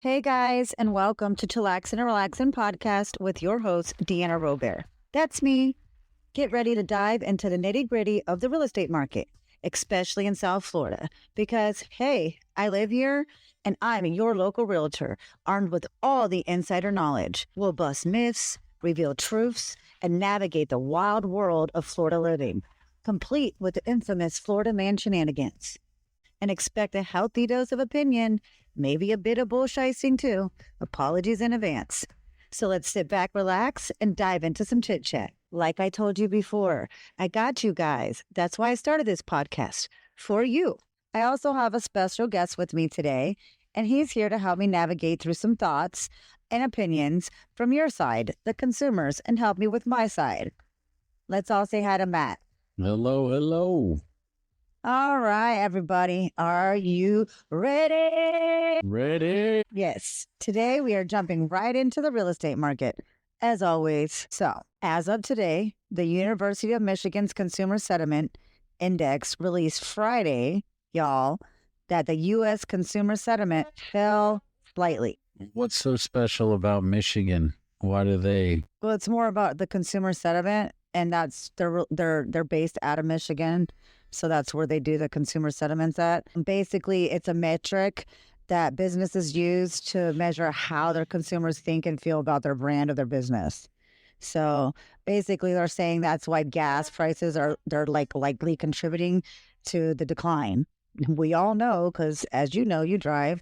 Hey guys, and welcome to Chillaxin Relaxin podcast with your host, Deanna Robert. That's me. Get ready to dive into the nitty gritty of the real estate market, especially in South Florida, because hey, I live here and I'm your local realtor, armed with all the insider knowledge. We'll bust myths, reveal truths, and navigate the wild world of Florida living, complete with the infamous Florida man shenanigans. And expect a healthy dose of opinion, maybe a bit of bullshitting too. Apologies in advance. So let's sit back, relax, and dive into some chit chat. Like I told you before, I got you guys. That's why I started this podcast, for you. I also have a special guest with me today, and he's here to help me navigate through some thoughts and opinions from your side, the consumers, and help me with my side. Let's all say hi to Matt. Hello, hello. All right, everybody. Are you ready? Ready? Yes. Today we are jumping right into the real estate market, as always. So, as of today, the University of Michigan's Consumer Sentiment Index released Friday, y'all, that the U.S. consumer sentiment fell slightly. What's so special about Michigan? Why do they? Well, it's more about the consumer sentiment, and that's they're based out of Michigan. So that's where they do the consumer sentiments at. Basically, it's a metric that businesses use to measure how their consumers think and feel about their brand or their business. So basically, they're saying that's why gas prices they're likely contributing to the decline. We all know, because as you know, you drive,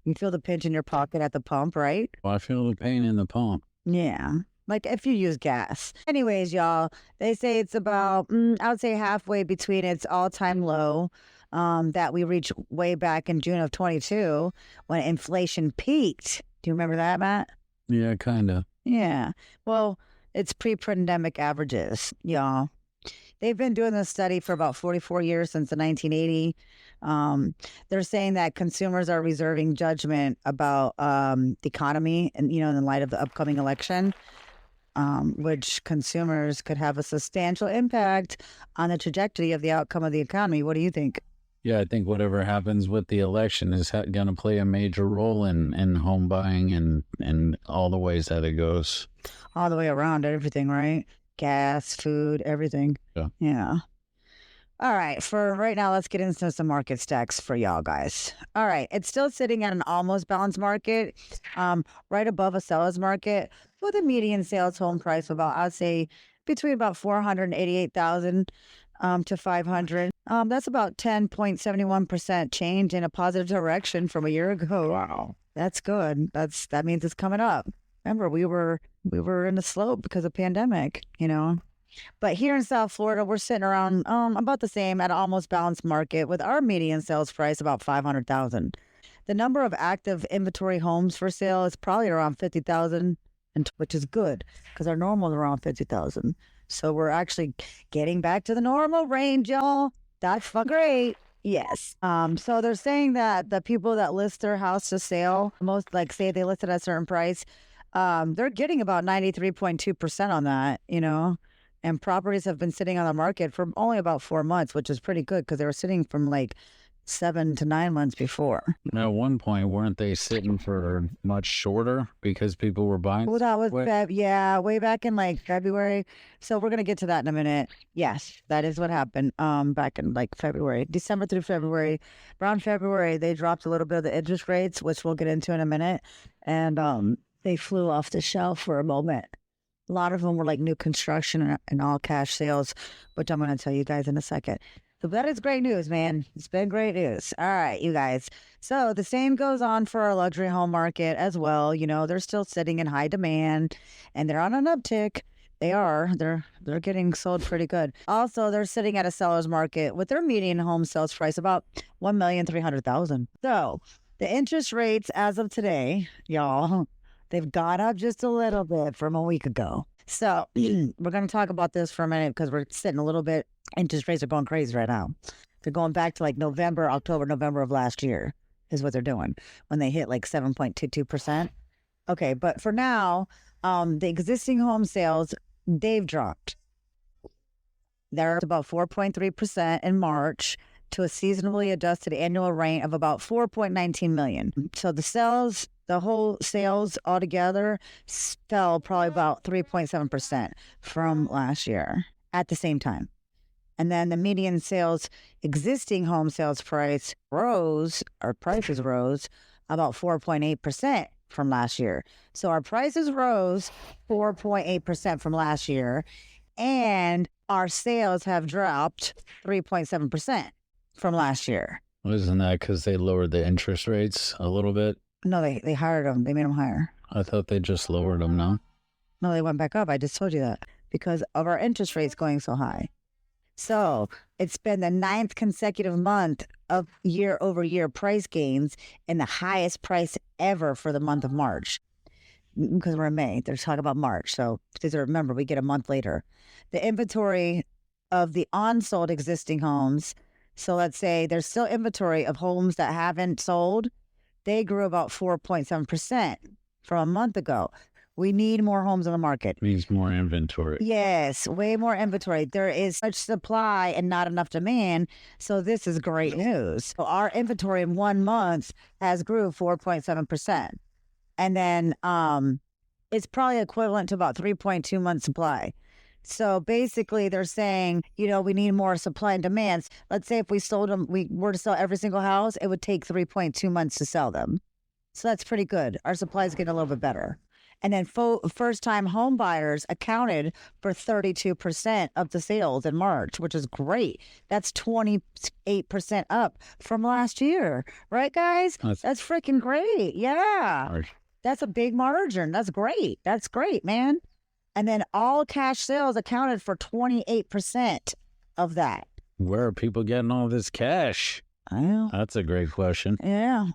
you feel the pinch in your pocket at the pump, right? Well, I feel the pain in the pump. Yeah. Like if you use gas. Anyways, y'all, they say it's about, I would say halfway between its all-time low that we reached way back in June of 22 when inflation peaked. Do you remember that, Matt? Yeah, kind of. Yeah. Well, it's pre-pandemic averages, y'all. They've been doing this study for about 44 years, since the 1980. They're saying that consumers are reserving judgment about the economy and, in light of the upcoming election. Which consumers could have a substantial impact on the trajectory of the outcome of the economy. What do you think? Yeah, I think whatever happens with the election is going to play a major role in home buying and all the ways that it goes. All the way around, everything, right? Gas, food, everything. Yeah. All right, for right now, let's get into some market stacks for y'all guys. All right, it's still sitting at an almost balanced market, right above a seller's market, with a median sales home price of about, I'd say, between about $488,000 to $500,000. That's about 10.71% change in a positive direction from a year ago. Wow, that's good. That means it's coming up. Remember, we were in the slope because of pandemic, But here in South Florida, we're sitting around about the same at an almost balanced market, with our median sales price about $500,000. The number of active inventory homes for sale is probably around 50,000, which is good because our normal is around 50,000. So we're actually getting back to the normal range, y'all. That's great. Yes. So they're saying that the people that list their house to sale, most say they listed at a certain price, they're getting about 93.2% on that, And properties have been sitting on the market for only about 4 months, which is pretty good because they were sitting from 7 to 9 months before. At one point, weren't they sitting for much shorter because people were buying? Well, that was way back in February. So we're gonna get to that in a minute. Yes, that is what happened. Back in February, December through February. Around February, they dropped a little bit of the interest rates, which we'll get into in a minute, and they flew off the shelf for a moment. A lot of them were new construction and all cash sales, which I'm going to tell you guys in a second. So that is great news, man. It's been great news. All right, you guys. So the same goes on for our luxury home market as well. They're still sitting in high demand and they're on an uptick. They are. They're getting sold pretty good. Also, they're sitting at a seller's market with their median home sales price about $1,300,000. So the interest rates as of today, y'all, they've gone up just a little bit from a week ago. So we're going to talk about this for a minute because we're sitting a little bit. Interest rates are going crazy right now. They're going back to October, November of last year is what they're doing when they hit 7.22%. Okay, but for now, the existing home sales, they've dropped. They're about 4.3% in March to a seasonally adjusted annual rate of about 4.19 million. So the sales The whole sales altogether fell probably about 3.7% from last year at the same time. And then the median sales, existing home sales prices rose about 4.8% from last year. So our prices rose 4.8% from last year, and our sales have dropped 3.7% from last year. Isn't that because they lowered the interest rates a little bit? No, they hired them. They made them higher. I thought they just lowered them, no? No, they went back up. I just told you that because of our interest rates going so high. So it's been the 9th consecutive month of year-over-year price gains and the highest price ever for the month of March. Because we're in May, they're talking about March. So because remember, we get a month later. The inventory of the unsold existing homes. So let's say there's still inventory of homes that haven't sold. They grew about 4.7% from a month ago. We need more homes on the market. Means more inventory. Yes, way more inventory. There is much supply and not enough demand. So this is great news. So our inventory in 1 month has grew 4.7%. And then it's probably equivalent to about 3.2 months supply. So basically they're saying, we need more supply and demands. Let's say if we sold them, we were to sell every single house, it would take 3.2 months to sell them. So that's pretty good. Our supply is getting a little bit better. And then first-time home buyers accounted for 32% of the sales in March, which is great. That's 28% up from last year. Right, guys? That's freaking great. Yeah. That's a big margin. That's great. That's great, man. And then all cash sales accounted for 28% of that. Where are people getting all this cash? I know. That's a great question. Yeah.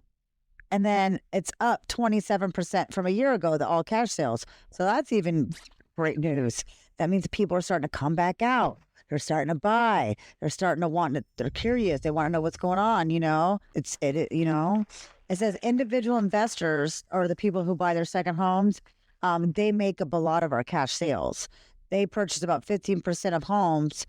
And then it's up 27% from a year ago, the all cash sales. So that's even great news. That means people are starting to come back out. They're starting to buy. They're starting to they're curious. They want to know what's going on, It says individual investors, or the people who buy their second homes, they make up a lot of our cash sales. They purchase about 15% of homes,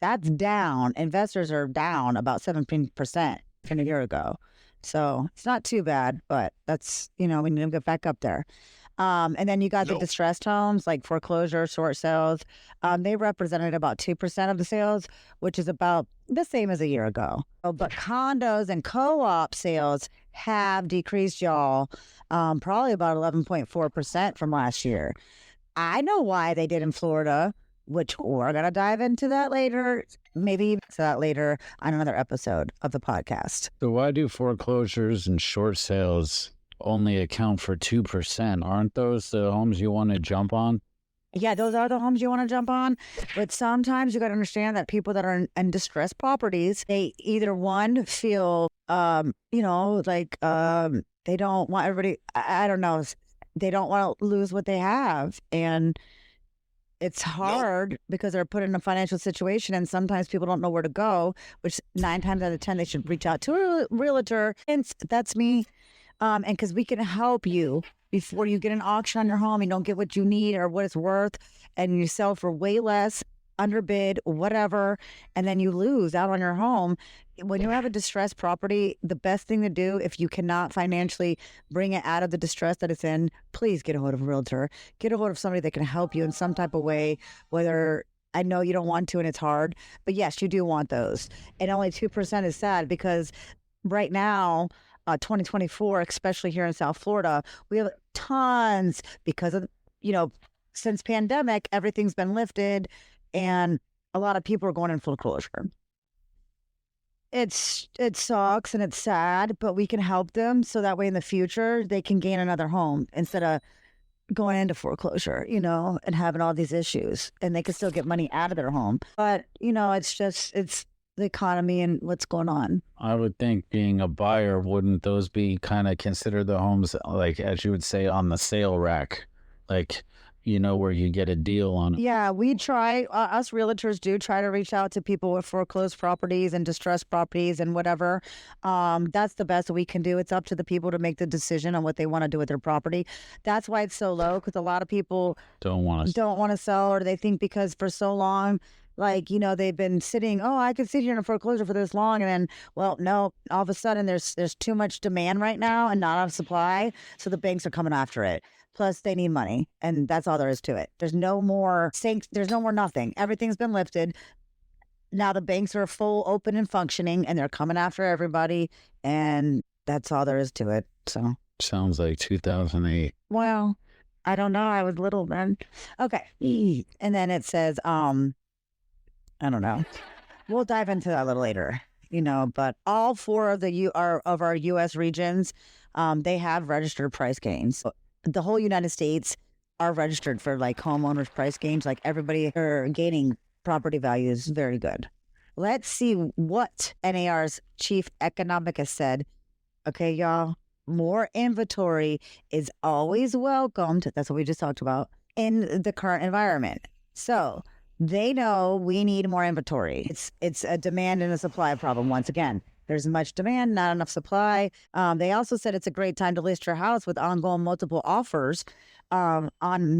that's down. Investors are down about 17% from a year ago. So it's not too bad, but that's, we need to get back up there. And then you got the distressed homes, like foreclosure, short sales. They represented about 2% of the sales, which is about the same as a year ago. But condos and co-op sales have decreased, y'all, probably about 11.4% from last year. I know why they did in Florida, which we're going to dive into that later, maybe to that later on another episode of the podcast. So why do foreclosures and short sales only account for 2%? Aren't those the homes you want to jump on? Yeah, those are the homes you want to jump on. But sometimes you got to understand that people that are in distressed properties, they either feel, they don't want everybody, I don't know, they don't want to lose what they have. And it's hard because they're put in a financial situation, and sometimes people don't know where to go, which 9 times out of 10, they should reach out to a realtor. And that's me. And because we can help you before you get an auction on your home, you don't get what you need or what it's worth, and you sell for way less, underbid, whatever, and then you lose out on your home. When you have a distressed property, the best thing to do, if you cannot financially bring it out of the distress that it's in, please get a hold of a realtor. Get a hold of somebody that can help you in some type of way, whether I know you don't want to and it's hard, but yes, you do want those. And only 2% is sad because right now, 2024, especially here in South Florida, we have tons because of, since pandemic, everything's been lifted and a lot of people are going in foreclosure. It sucks and it's sad, but we can help them so that way in the future they can gain another home instead of going into foreclosure, and having all these issues, and they can still get money out of their home. But, it's the economy and what's going on. I would think being a buyer, wouldn't those be kind of considered the homes, like, as you would say, on the sale rack? Like, where you get a deal on it. Yeah, we try, us realtors do try to reach out to people with foreclosed properties and distressed properties and whatever. That's the best we can do. It's up to the people to make the decision on what they want to do with their property. That's why it's so low, because a lot of people don't want to sell, or they think because for so long Like, they've been sitting, oh, I could sit here in a foreclosure for this long. And then, well, no, all of a sudden there's too much demand right now and not enough supply. So the banks are coming after it. Plus they need money. And that's all there is to it. There's no more there's no more nothing. Everything's been lifted. Now the banks are full, open and functioning, and they're coming after everybody. And that's all there is to it. So Sounds like 2008. well, I don't know. I was little then. Okay. And then it says, I don't know. We'll dive into that a little later, but all four of of our US regions, they have registered price gains. The whole United States are registered for like homeowners price gains. Like everybody are gaining property values. Very good. Let's see what NAR's chief economicist said. Okay, y'all. More inventory is always welcomed. That's what we just talked about in the current environment. So they know we need more inventory. It's a demand and a supply problem. Once again, there's much demand, not enough supply. They also said it's a great time to list your house with ongoing multiple offers on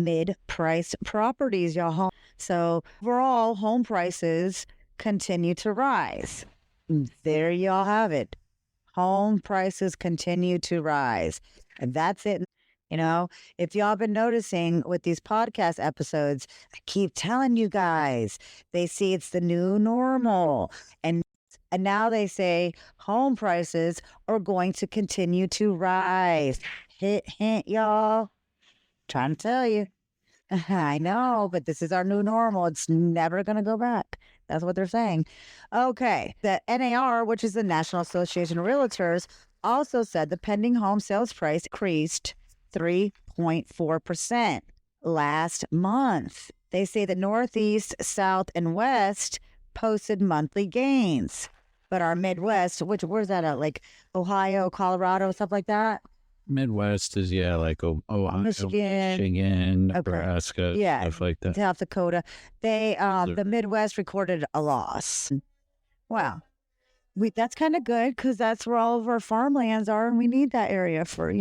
mid-price properties, y'all. So overall, home prices continue to rise. There y'all have it. Home prices continue to rise. And that's it. If y'all been noticing with these podcast episodes, I keep telling you guys, they see it's the new normal. And now they say home prices are going to continue to rise. Hint, y'all. Trying to tell you. I know, but this is our new normal. It's never going to go back. That's what they're saying. Okay. The NAR, which is the National Association of Realtors, also said the pending home sales price increased 3.4% last month. They say the Northeast, South, and West posted monthly gains. But our Midwest, where's that at? Like Ohio, Colorado, stuff like that? Midwest is, like Ohio, Michigan, Nebraska, stuff like that. South Dakota. They, the Midwest recorded a loss. Wow. That's kind of good because that's where all of our farmlands are, and we need that area for,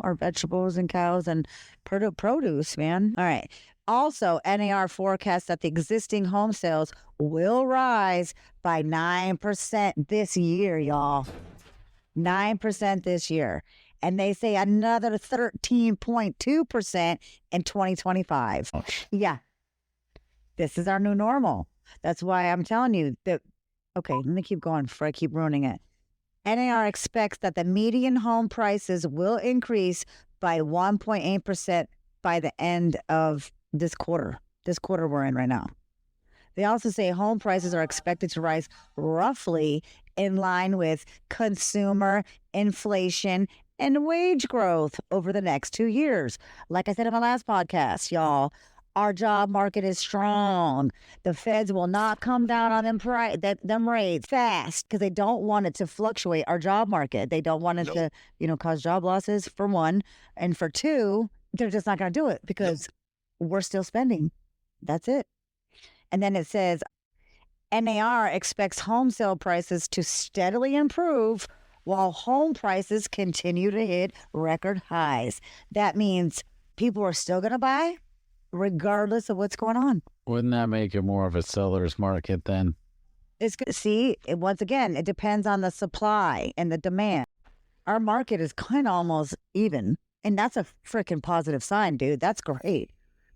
our vegetables and cows and produce, man. All right. Also, NAR forecasts that the existing home sales will rise by 9% this year, y'all. 9% this year. And they say another 13.2% in 2025. Yeah. This is our new normal. That's why I'm telling you that. Okay, let me keep going before I keep ruining it. NAR expects that the median home prices will increase by 1.8% by the end of this quarter we're in right now. They also say home prices are expected to rise roughly in line with consumer inflation and wage growth over the next 2 years. Like I said in my last podcast, y'all, our job market is strong. The feds will not come down on them rates fast because they don't want it to fluctuate our job market. They don't want it to, cause job losses, for one. And for two, they're just not going to do it because we're still spending. That's it. And then it says, NAR expects home sale prices to steadily improve while home prices continue to hit record highs. That means people are still going to buy regardless of what's going on. Wouldn't that make it more of a seller's market then? Once again, it depends on the supply and the demand. Our market is kind of almost even, and that's a freaking positive sign, dude. That's great.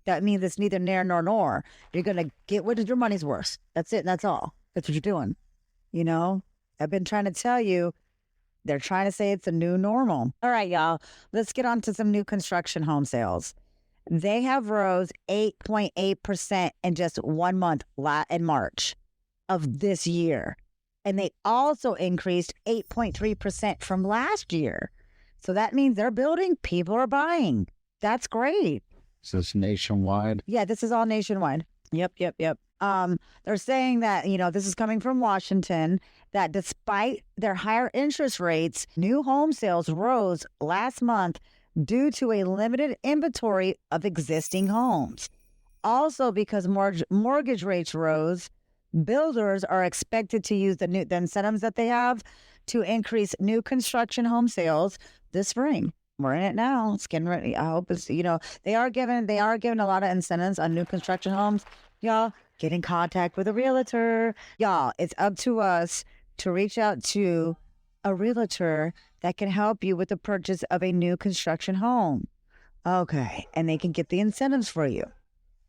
That means it's neither near nor nor. You're going to get what is your money's worth. That's it. That's all. That's what you're doing. I've been trying to tell you, they're trying to say it's a new normal. All right, y'all, let's get on to some new construction home sales. They have rose 8.8% in just 1 month in March of this year. And they also increased 8.3% from last year. So that means they're building, people are buying. That's great. So it's nationwide? Yeah, this is all nationwide. Yep. They're saying that, this is coming from Washington, that despite their higher interest rates, new home sales rose last month due to a limited inventory of existing homes. Also, because mortgage rates rose, builders are expected to use the incentives that they have to increase new construction home sales this spring. We're in it now. It's getting ready. I hope it's, they are giving a lot of incentives on new construction homes. Y'all, get in contact with a realtor. Y'all, it's up to us to reach out to a realtor that can help you with the purchase of a new construction home. Okay. And they can get the incentives for you.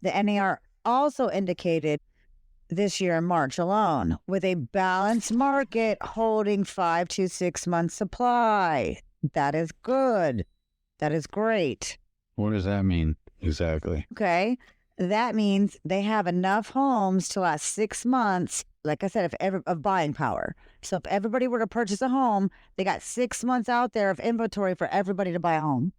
The NAR also indicated this year in March alone with a balanced market holding 5 to 6 months supply. That is good. That is great. What does that mean exactly? Okay. That means they have enough homes to last 6 months. Like I said, of buying power. So if everybody were to purchase a home, they got 6 months out there of inventory for everybody to buy a home.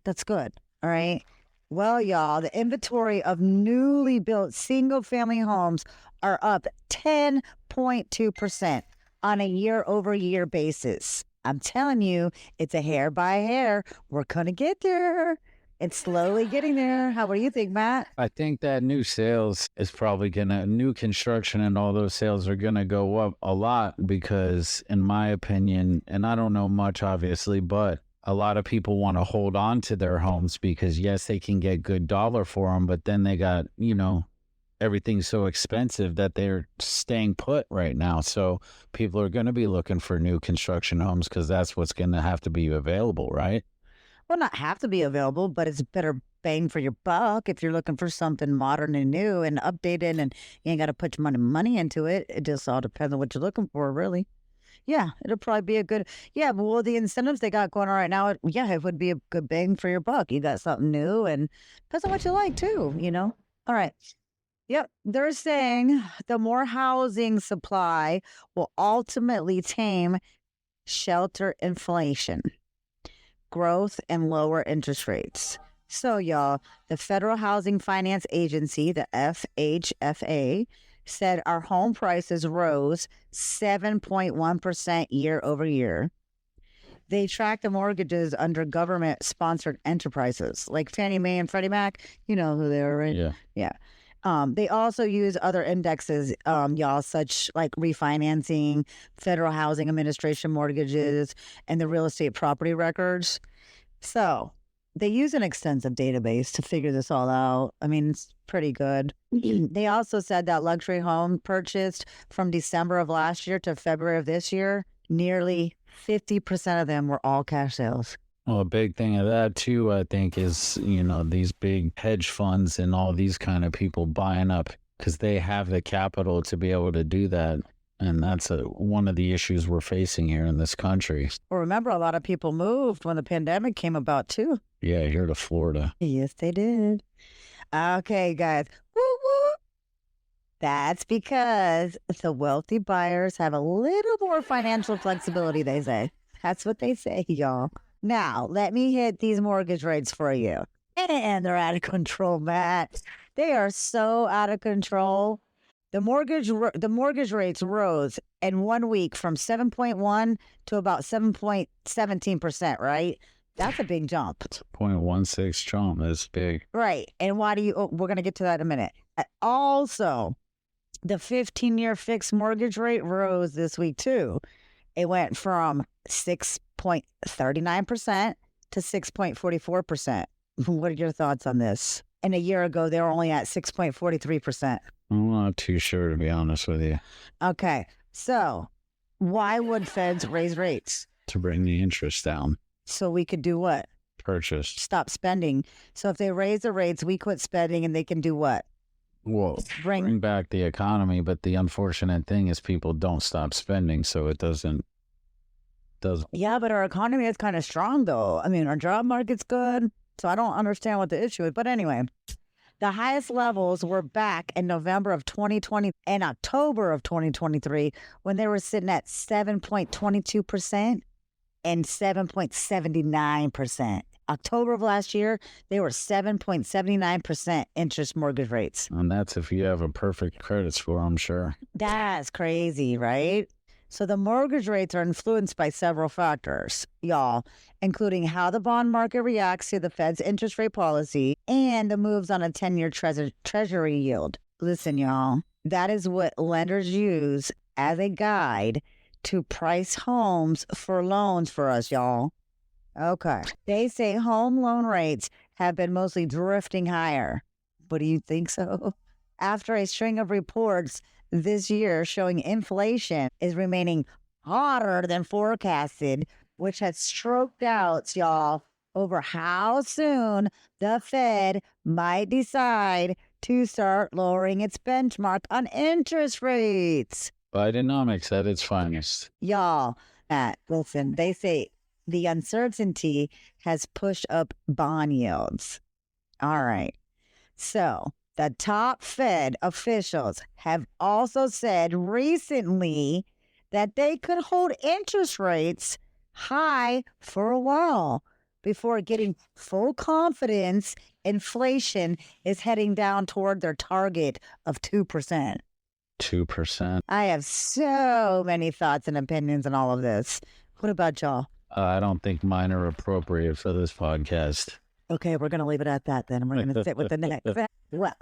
That's good. All right. Well, y'all, the inventory of newly built single family homes are up 10.2% on a year-over-year basis. I'm telling you, it's a hair by hair. We're going to get there. It's slowly getting there. How do you think, Matt? I think that new sales is probably new construction and all those sales are gonna go up a lot because, in my opinion, and I don't know much obviously, but a lot of people want to hold on to their homes because yes, they can get good dollar for them, but then they got, everything's so expensive that they're staying put right now. So people are going to be looking for new construction homes because that's what's going to have to be available, right? Well, not have to be available, but it's better bang for your buck if you're looking for something modern and new and updated and you ain't got to put your money into it. It just all depends on what you're looking for, really. Yeah, it'll probably be a good, yeah, but well, the incentives they got going on right now, it would be a good bang for your buck. You got something new and depends on what you like too. All right. Yep. They're saying the more housing supply will ultimately tame shelter inflation, growth, and lower interest rates. So, y'all, the Federal Housing Finance Agency, the FHFA, said our home prices rose 7.1% year over year. They track the mortgages under government-sponsored enterprises like Fannie Mae and Freddie Mac. You know who they are, right? Yeah. Yeah. They also use other indexes, y'all, such like refinancing, Federal Housing Administration mortgages, and the real estate property records. So they use an extensive database to figure this all out. I mean, it's pretty good. They also said that luxury home purchased from December of last year to February of this year, nearly 50% of them were all cash sales. Well, a big thing of that too, I think, is, these big hedge funds and all these kind of people buying up because they have the capital to be able to do that. And that's one of the issues we're facing here in this country. Well, remember, a lot of people moved when the pandemic came about too. Yeah, here to Florida. Yes, they did. Okay, guys. Woo, woo. That's because the wealthy buyers have a little more financial flexibility, they say. That's what they say, y'all. Now, let me hit these mortgage rates for you. And they're out of control, Matt. They are so out of control. The mortgage rates rose in 1 week from 7.1 to about 7.17%, right? That's a big jump. 0.16 jump. That's big. Right. And why we're going to get to that in a minute. Also, the 15-year fixed mortgage rate rose this week too. It went from 6.39% to 6.44%. What are your thoughts on this? And a year ago, they were only at 6.43%. I'm not too sure, to be honest with you. Okay. So why would feds raise rates? To bring the interest down. So we could do what? Purchase. Stop spending. So if they raise the rates, we quit spending and they can do what? Well, bring back the economy. But the unfortunate thing is people don't stop spending. So it doesn't. Yeah, but our economy is kind of strong, though. I mean, our job market's good. So I don't understand what the issue is. But anyway, the highest levels were back in November of 2020 and October of 2023 when they were sitting at 7.22% and 7.79%. October of last year, they were 7.79% interest mortgage rates. And that's if you have a perfect credit score, I'm sure. That's crazy, right? So the mortgage rates are influenced by several factors, y'all, including how the bond market reacts to the Fed's interest rate policy and the moves on a 10-year treasury yield. Listen, y'all, that is what lenders use as a guide to price homes for loans for us, y'all. Okay. They say home loan rates have been mostly drifting higher. But do you think so? after a string of reports this year showing inflation is remaining hotter than forecasted, which has stroked out, y'all, over how soon the Fed might decide to start lowering its benchmark on interest rates. Bidenomics at its finest. Y'all, listen, they say the uncertainty has pushed up bond yields. All right. So the top Fed officials have also said recently that they could hold interest rates high for a while before getting full confidence inflation is heading down toward their target of 2%. 2%. I have so many thoughts and opinions on all of this. What about y'all? I don't think mine are appropriate for this podcast. Okay, we're going to leave it at that then. And we're going to sit with the next. Well,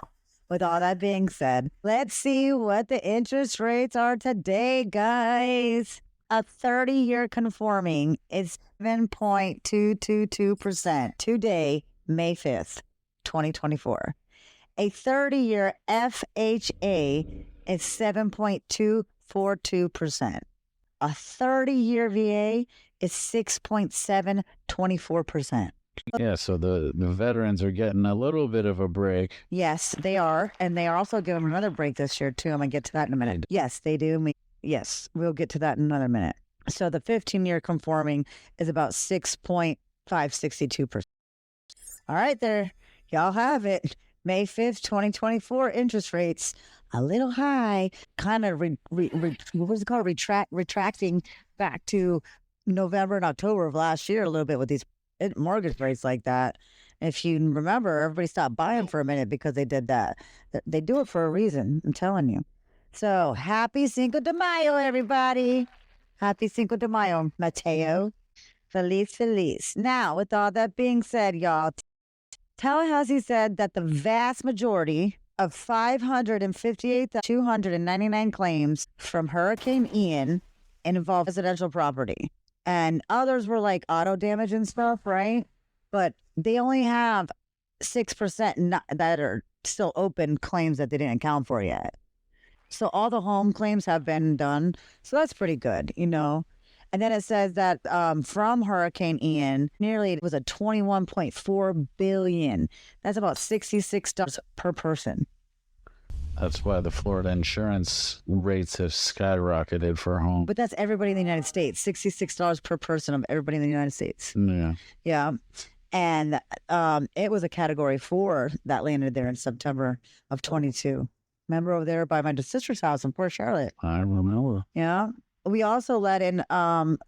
with all that being said, let's see what the interest rates are today, guys. A 30-year conforming is 7.222% today, May 5th, 2024. A 30-year FHA is 7.242%. A 30-year VA is 6.724%. Yeah, so the veterans are getting a little bit of a break. Yes, they are. And they are also giving another break this year, too. I'm going to get to that in a minute. Yes, they do. Yes, we'll get to that in another minute. So the 15-year conforming is about 6.562%. All right, there. Y'all have it. May 5th, 2024, interest rates a little high, kind of what's it called? Retracting back to November and October of last year a little bit with these mortgage rates like that. If you remember, everybody stopped buying for a minute because they did that. They do it for a reason, I'm telling you. So happy Cinco de Mayo, everybody. Happy Cinco de Mayo, Mateo. Feliz. Now, with all that being said, y'all, Tallahassee said that the vast majority of 558,299 claims from Hurricane Ian involved residential property. And others were like auto damage and stuff, right? But they only have 6% that are still open claims that they didn't account for yet. So all the home claims have been done. So that's pretty good, you know. And then it says that from Hurricane Ian, nearly it was a $21.4 billion. That's about $66 per person. That's why the Florida insurance rates have skyrocketed for home. But that's everybody in the United States. $66 per person of everybody in the United States. Yeah. Yeah. And it was a category 4 that landed there in September of 22. Remember over there by my sister's house in Port Charlotte? I remember. Yeah. We also let in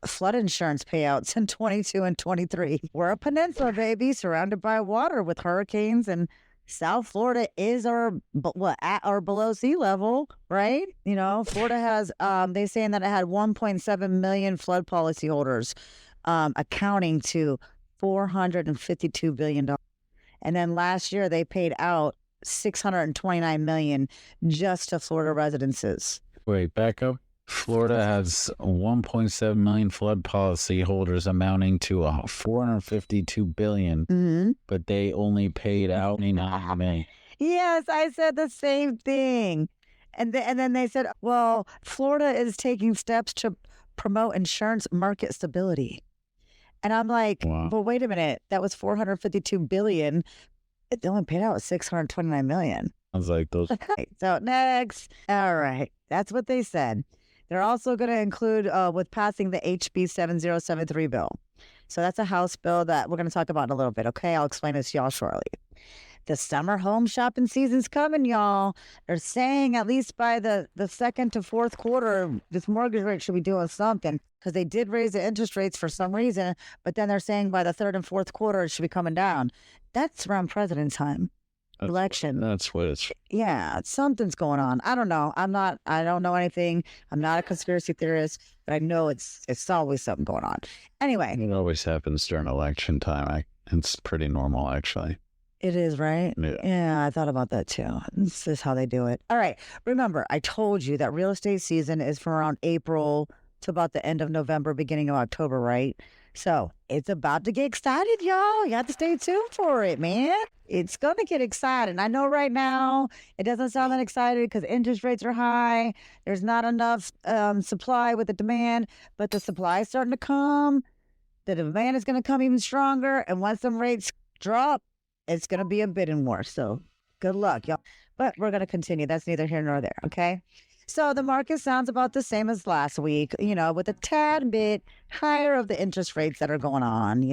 flood insurance payouts in 22 and 23. We're a peninsula, baby, surrounded by water with hurricanes, and South Florida is at or below sea level, right? You know, Florida has, they saying that it had 1.7 million flood policyholders, accounting to $452 billion. And then last year they paid out $629 million just to Florida residences. Wait, back up. Florida has 1.7 million flood policy holders amounting to $452 billion, but they only paid out $9 million. Yes, I said the same thing. And then they said, well, Florida is taking steps to promote insurance market stability. And I'm like, wow. Well, wait a minute. That was $452 billion. They only paid out $629 million. I was like, those. So next. All right. That's what they said. They're also going to include with passing the HB 7073 bill. So that's a House bill that we're going to talk about in a little bit. Okay, I'll explain this to y'all shortly. The summer home shopping season's coming, y'all. They're saying at least by the second to fourth quarter, this mortgage rate should be doing something, because they did raise the interest rates for some reason. But then they're saying by the third and fourth quarter, it should be coming down. That's around president's time. Election. That's what it's. Yeah, something's going on. I don't know. I don't know anything. I'm not a conspiracy theorist, but I know it's always something going on. Anyway. It always happens during election time. It's pretty normal, actually. It is, right? Yeah, I thought about that too. This is how they do it. All right. Remember, I told you that real estate season is from around April to about the end of November, beginning of October, right? So it's about to get excited, y'all. You have to stay tuned for it, man. It's going to get exciting. I know right now it doesn't sound that exciting because interest rates are high. There's not enough supply with the demand, but the supply is starting to come. The demand is going to come even stronger. And once some rates drop, it's going to be a bidding war. So good luck, y'all. But we're going to continue. That's neither here nor there. Okay. So the market sounds about the same as last week, with a tad bit higher of the interest rates that are going on.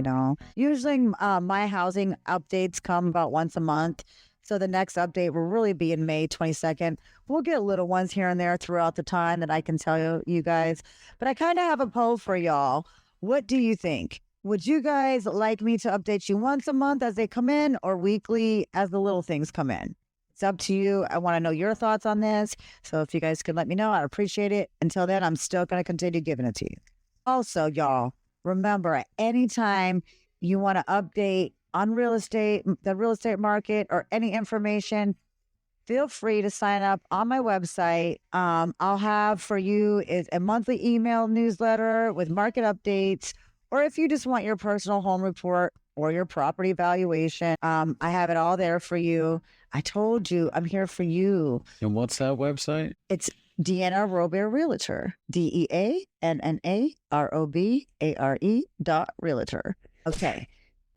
Usually my housing updates come about once a month. So the next update will really be in May 22nd. We'll get little ones here and there throughout the time that I can tell you guys. But I kind of have a poll for y'all. What do you think? Would you guys like me to update you once a month as they come in or weekly as the little things come in? It's up to you. I want to know your thoughts on this. So if you guys could let me know, I'd appreciate it. Until then, I'm still going to continue giving it to you. Also, y'all, remember at any time you want to update on real estate, the real estate market, or any information, feel free to sign up on my website. I'll have for you is a monthly email newsletter with market updates, or if you just want your personal home report or your property valuation, I have it all there for you. I told you I'm here for you. And what's that website? It's Deanna Robert Realtor, DeannaRobare.realtor. Okay.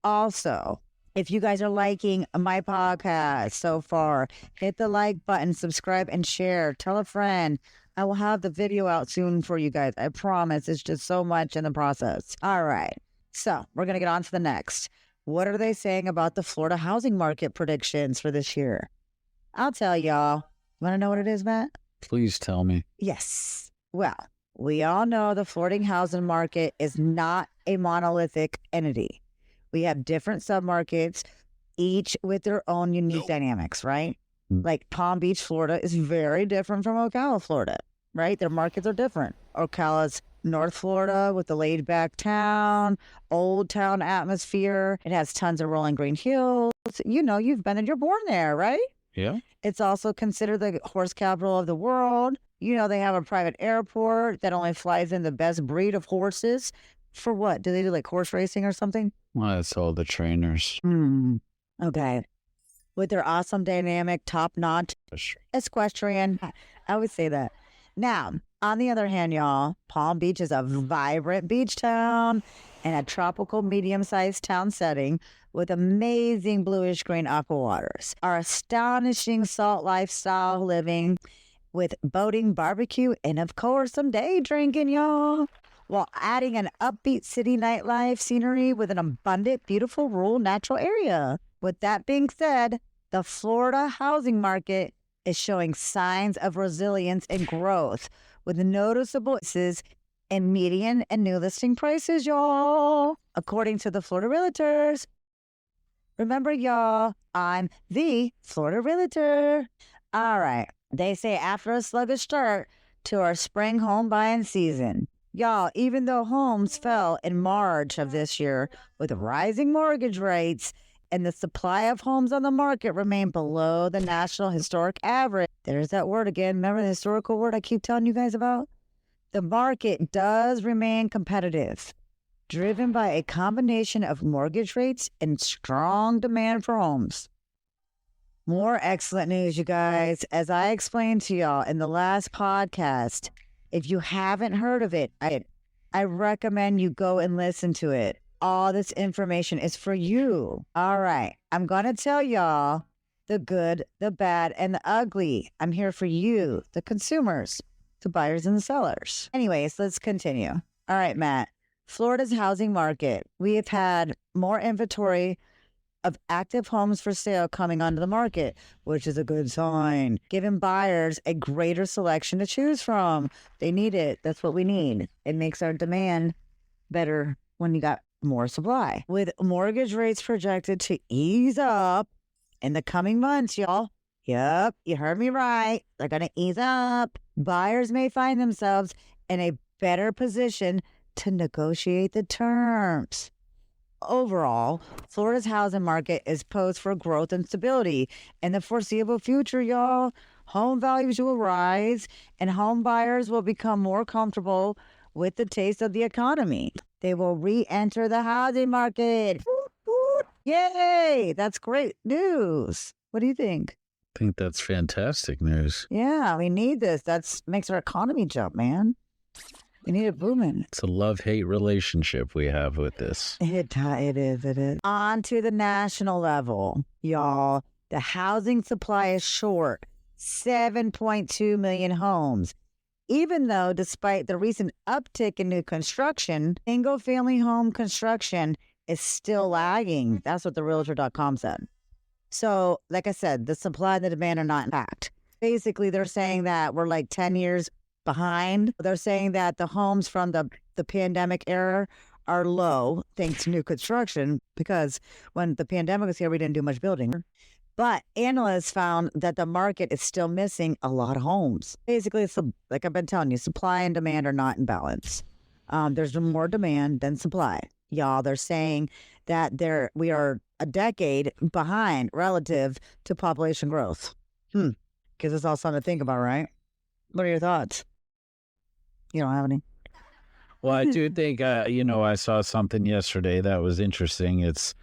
Also, if you guys are liking my podcast so far, hit the like button, subscribe, and share. Tell a friend. I will have the video out soon for you guys. I promise. It's just so much in the process. All right. So we're going to get on to the next. What are they saying about the Florida housing market predictions for this year? I'll tell y'all. Want to know what it is, Matt? Please tell me. Yes. Well, we all know the Florida housing market is not a monolithic entity. We have different submarkets, each with their own unique dynamics, right? Like Palm Beach, Florida is very different from Ocala, Florida, right? Their markets are different. Ocala's North Florida with the laid back town, old town atmosphere. It has tons of rolling green hills. You've been and you're born there, right? Yeah. It's also considered the horse capital of the world. They have a private airport that only flies in the best breed of horses. For what? Do they do like horse racing or something? Well, that's all the trainers. Okay. With their awesome dynamic, top-notch equestrian. I always say that. Now, on the other hand, y'all, Palm Beach is a vibrant beach town and a tropical medium-sized town setting with amazing bluish-green aqua waters. Our astonishing salt lifestyle living with boating, barbecue, and of course, some day drinking, y'all, while adding an upbeat city nightlife scenery with an abundant, beautiful rural natural area. With that being said, the Florida housing market is showing signs of resilience and growth with noticeable increases in median and new listing prices, y'all, according to the Florida Realtors. Remember, y'all, I'm the Florida Realtor. All right. They say after a sluggish start to our spring home buying season, y'all, even though homes fell in March of this year with rising mortgage rates and the supply of homes on the market remained below the national historic average. There's that word again. Remember the historical word I keep telling you guys about? The market does remain competitive, driven by a combination of mortgage rates and strong demand for homes. More excellent news, you guys. As I explained to y'all in the last podcast, if you haven't heard of it, I recommend you go and listen to it. All this information is for you. All right. I'm going to tell y'all the good, the bad, and the ugly. I'm here for you, the consumers, the buyers and the sellers. Anyways, let's continue. All right, Matt. Florida's housing market. We have had more inventory of active homes for sale coming onto the market, which is a good sign, giving buyers a greater selection to choose from. They need it. That's what we need. It makes our demand better when you got more supply. With mortgage rates projected to ease up in the coming months, y'all. Yep, you heard me right. They're going to ease up. Buyers may find themselves in a better position to negotiate the terms. Overall, Florida's housing market is posed for growth and stability in the foreseeable future, y'all. Home values will rise and home buyers will become more comfortable with the taste of the economy. They will re-enter the housing market. Yay! That's great news. What do you think? I think that's fantastic news. Yeah, we need this. That's makes our economy jump, man. We need it booming. It's a love-hate relationship we have with this. It is. It is. On to the national level, y'all. The housing supply is short 7.2 million homes. Even though, despite the recent uptick in new construction, single family home construction is still lagging. That's what the realtor.com said. So, like I said, the supply and the demand are not intact. Basically, they're saying that we're like 10 years behind. They're saying that the homes from the pandemic era are low thanks to new construction because when the pandemic was here, we didn't do much building. But analysts found that the market is still missing a lot of homes. Basically, it's like I've been telling you, supply and demand are not in balance. There's more demand than supply. Y'all, they're saying that we are a decade behind relative to population growth. Gives us all something to think about, right? What are your thoughts? You don't have any? Well, I do think, I saw something yesterday that was interesting. It's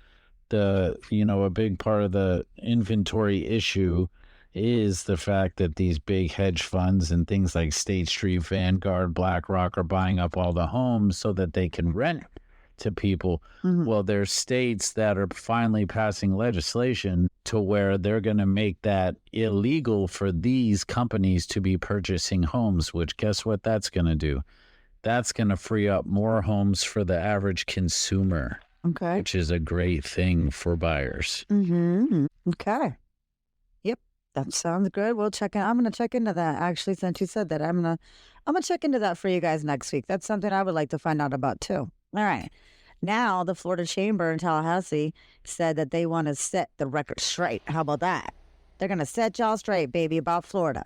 a big part of the inventory issue is the fact that these big hedge funds and things like State Street, Vanguard, BlackRock are buying up all the homes so that they can rent to people. Well, there's states that are finally passing legislation to where they're going to make that illegal for these companies to be purchasing homes, which guess what that's going to do? That's going to free up more homes for the average consumer. Okay. Which is a great thing for buyers. Okay. Yep. That sounds good. We'll check in. I'm going to check into that. Actually, since you said that, I'm going to check into that for you guys next week. That's something I would like to find out about too. All right. Now, the Florida Chamber in Tallahassee said that they want to set the record straight. How about that? They're going to set y'all straight, baby, about Florida.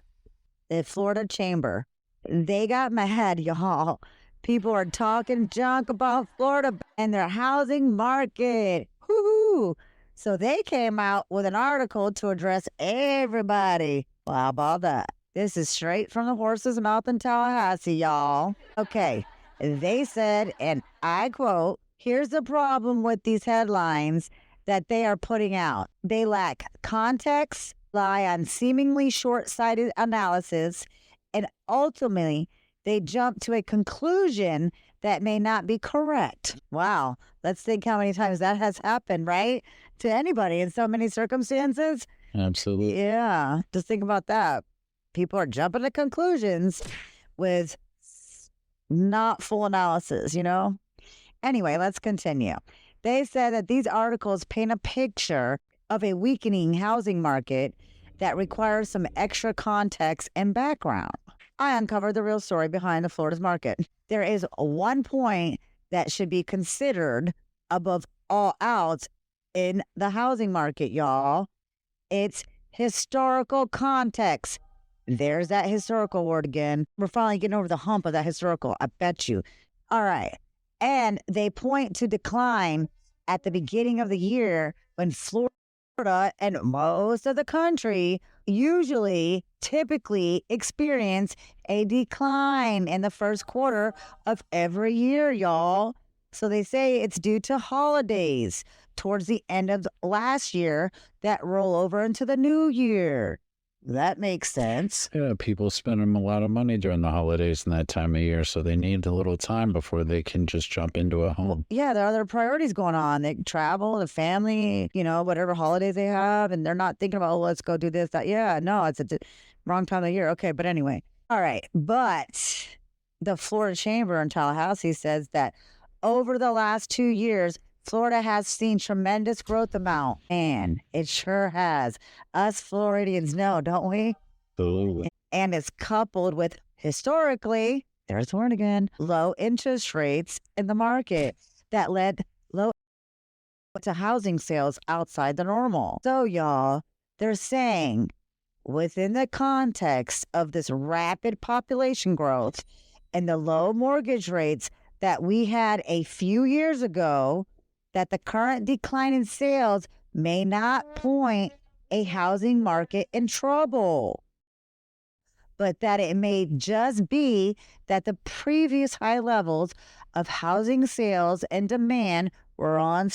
The Florida Chamber. They got mad, y'all. People are talking junk about Florida and their housing market. Woo-hoo. So they came out with an article to address everybody. Well, how about that? This is straight from the horse's mouth in Tallahassee, y'all. Okay. They said, and I quote, here's the problem with these headlines that they are putting out. They lack context, rely on seemingly short-sighted analysis, and ultimately, they jump to a conclusion that may not be correct. Wow. Let's think how many times that has happened, right? To anybody in so many circumstances. Absolutely. Yeah. Just think about that. People are jumping to conclusions with not full analysis, Anyway, let's continue. They said that these articles paint a picture of a weakening housing market that requires some extra context and background. I uncovered the real story behind the Florida's market. There is one point that should be considered above all else in the housing market, y'all. It's historical context. There's that historical word again. We're finally getting over the hump of that historical, I bet you. All right. And they point to decline at the beginning of the year when Florida and most of the country typically experience a decline in the first quarter of every year, y'all. So they say it's due to holidays towards the end of last year that roll over into the new year. That makes sense. Yeah, people spend a lot of money during the holidays in that time of year, so they need a little time before they can just jump into a home. Yeah, there are other priorities going on. They travel, the family, whatever holidays they have, and they're not thinking about, let's go do this, that. Yeah, no, it's a wrong time of year. Okay, but anyway. All right, but the Florida Chamber in Tallahassee says that over the last 2 years, Florida has seen tremendous growth amount, and it sure has. Us Floridians know, don't we? Absolutely. And it's coupled with, historically, there's the word again, low interest rates in the market that led low to housing sales outside the normal. So, y'all, they're saying within the context of this rapid population growth and the low mortgage rates that we had a few years ago, that the current decline in sales may not point a housing market in trouble, but that it may just be that the previous high levels of housing sales and demand were on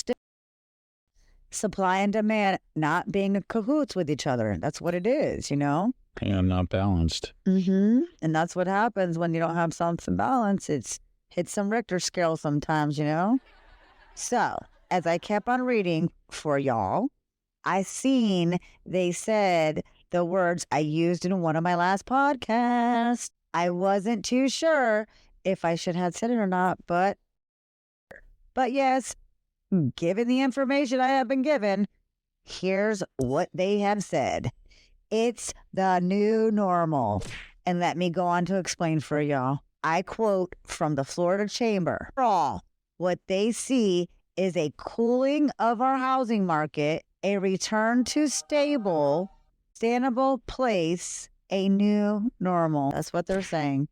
Supply and demand not being in cahoots with each other. That's what it is, you know? And not balanced. And that's what happens when you don't have something balanced. It's hit some Richter scale sometimes, you know? So, as I kept on reading for y'all, I seen they said the words I used in one of my last podcasts. I wasn't too sure if I should have said it or not, but yes, given the information I have been given, here's what they have said. It's the new normal. And let me go on to explain for y'all. I quote from the Florida Chamber. Overall, what they see is a cooling of our housing market, a return to stable, sustainable place, a new normal. That's what they're saying.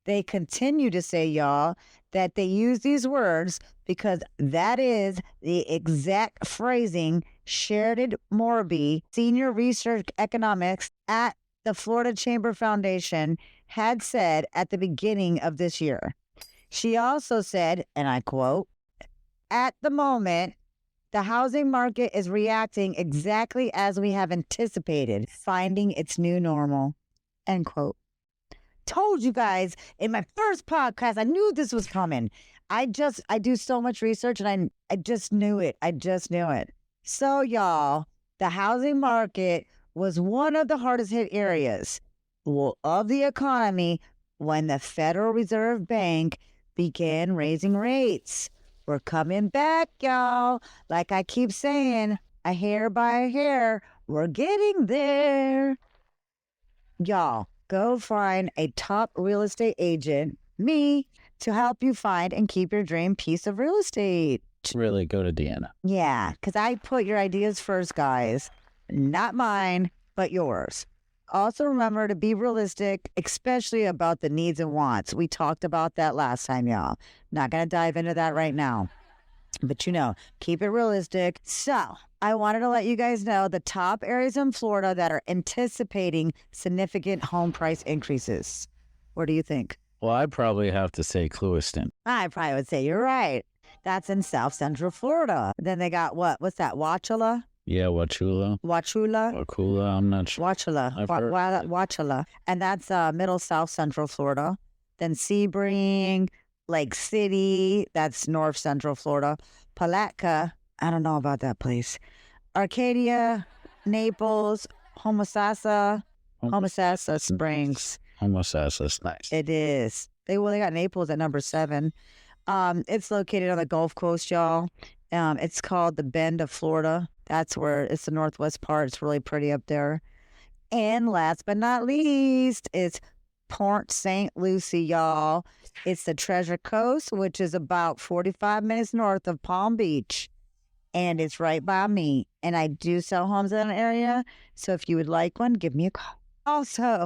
They continue to say, y'all, that they use these words because that is the exact phrasing Sheridan Morby, senior research economics at the Florida Chamber Foundation, had said at the beginning of this year. She also said, and I quote, "At the moment, the housing market is reacting exactly as we have anticipated, finding its new normal," end quote. Told you guys in my first podcast, I knew this was coming. I do so much research and I just knew it. So y'all, the housing market was one of the hardest hit areas of the economy when the Federal Reserve Bank began raising rates. We're coming back, y'all. Like I keep saying, a hair by a hair, we're getting there. Y'all, go find a top real estate agent, me, to help you find and keep your dream piece of real estate. Really go to Deanna. Yeah, because I put your ideas first, guys. Not mine, but yours. Also remember to be realistic, especially about the needs and wants. We talked about that last time, y'all. Not going to dive into that right now. But keep it realistic. So I wanted to let you guys know the top areas in Florida that are anticipating significant home price increases. What do you think? Well, I'd probably have to say Clewiston. I probably would say you're right. That's in South Central Florida. Then they got what's that? Wauchula? Yeah, Wauchula. Wauchula, I'm not sure. Wauchula. And that's middle South Central Florida. Then Sebring, Lake City, that's North Central Florida. Palatka, I don't know about that place. Arcadia, Naples, Homosassa Springs. Homosassa's nice. It is. They got Naples at number 7. It's located on the Gulf Coast, y'all. It's called the Bend of Florida. That's where it's the northwest part. It's really pretty up there. And last but not least, it's Port St. Lucie, y'all. It's the Treasure Coast, which is about 45 minutes north of Palm Beach. And it's right by me. And I do sell homes in that area. So if you would like one, give me a call. Also,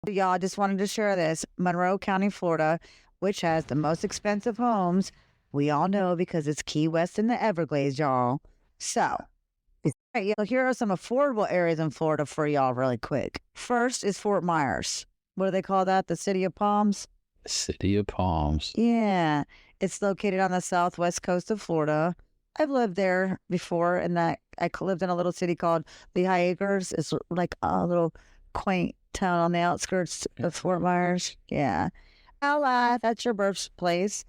y'all, just wanted to share this. Monroe County, Florida, which has the most expensive homes. We all know because it's Key West and the Everglades, y'all. So, here are some affordable areas in Florida for y'all really quick. First is Fort Myers. What do they call that? The City of Palms? City of Palms. Yeah. It's located on the southwest coast of Florida. I've lived there before, and I lived in a little city called Lehigh Acres. It's like a little quaint town on the outskirts of Fort Myers. Yeah. Ocala, that's your birthplace.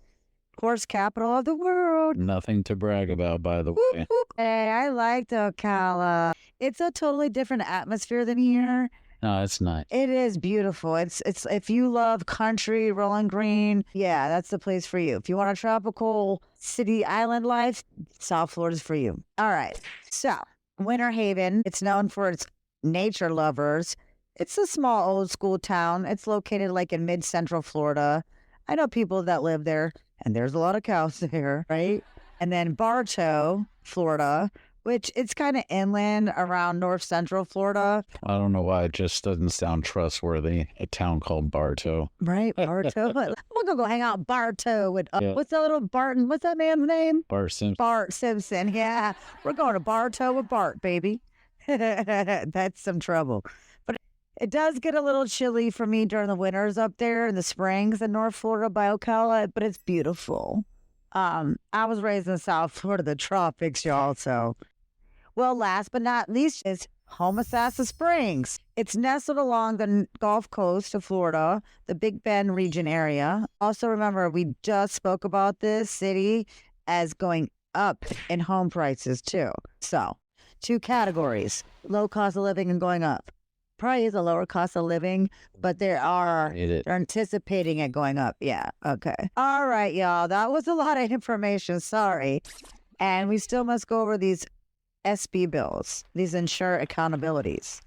Horse capital of the world. Nothing to brag about, by the way. Hey, I liked Ocala. It's a totally different atmosphere than here. No, it's nice. It is beautiful. It's if you love country, rolling green, yeah, that's the place for you. If you want a tropical city island life, South Florida's for you. All right. So, Winter Haven, it's known for its nature lovers. It's a small old school town. It's located like in mid-central Florida. I know people that live there, and there's a lot of cows there, right? And then Bartow, Florida, which it's kind of inland around north central Florida. I don't know why it just doesn't sound trustworthy. A town called Bartow. Right, Bartow. I'm going to go hang out in Bartow with, what's that little Barton? What's that man's name? Bart Simpson. Bart Simpson, yeah. We're going to Bartow with Bart, baby. That's some trouble. But it does get a little chilly for me during the winters up there in the springs in North Florida by Ocala, but it's beautiful. I was raised in South Florida, the tropics, y'all, so Well, last but not least is Homosassa Springs. It's nestled along the Gulf Coast of Florida, the Big Bend region area. Also, remember, we just spoke about this city as going up in home prices, too. So, two categories, low cost of living and going up. Probably is a lower cost of living, but they're anticipating it going up. Yeah. Okay. All right, y'all. That was a lot of information. Sorry. And we still must go over these SB bills, these ensure accountabilities.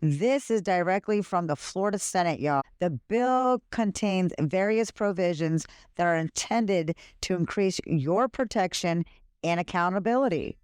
This is directly from the Florida Senate, y'all. The bill contains various provisions that are intended to increase your protection and accountability.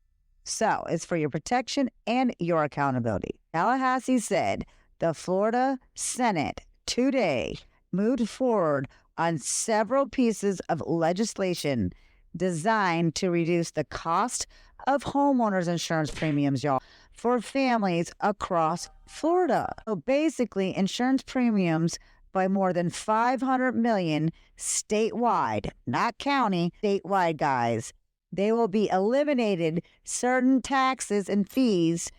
So it's for your protection and your accountability. Tallahassee said the Florida Senate today moved forward on several pieces of legislation designed to reduce the cost of homeowners insurance premiums, y'all, for families across Florida. So basically, insurance premiums by more than $500 million statewide, not county, statewide, guys. They will be eliminated certain taxes and fees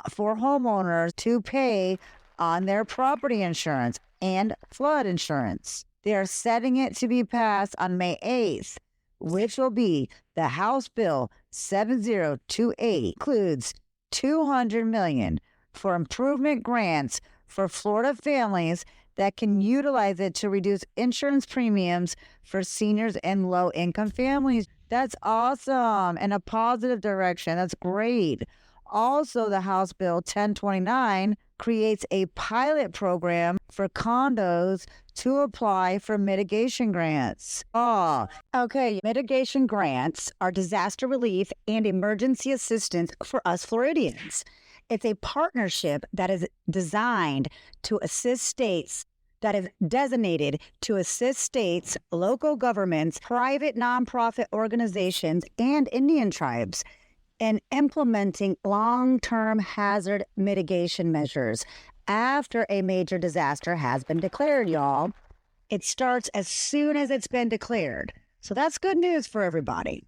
for homeowners to pay on their property insurance and flood insurance. They are setting it to be passed on May 8th, which will be the House Bill 7028. Includes $200 million for improvement grants for Florida families that can utilize it to reduce insurance premiums for seniors and low-income families. That's awesome. In a positive direction. That's great. Also, the House Bill 1029 creates a pilot program for condos to apply for mitigation grants. Okay. Mitigation grants are disaster relief and emergency assistance for us Floridians. It's a partnership that is designed to assist states, that is designated to assist states, local governments, private nonprofit organizations, and Indian tribes in implementing long-term hazard mitigation measures after a major disaster has been declared, y'all. It starts as soon as it's been declared. So that's good news for everybody.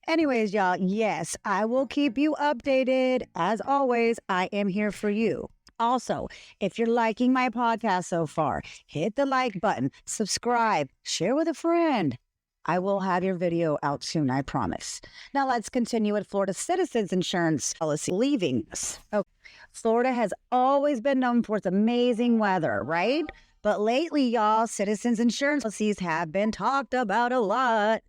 Anyways, y'all, yes, I will keep you updated. As always, I am here for you. Also, if you're liking my podcast so far, hit the like button, subscribe, share with a friend. I will have your video out soon, I promise. Now let's continue with Florida Citizens Insurance policy leaving us. Okay. Florida has always been known for its amazing weather, right? But lately, y'all, Citizens Insurance policies have been talked about a lot.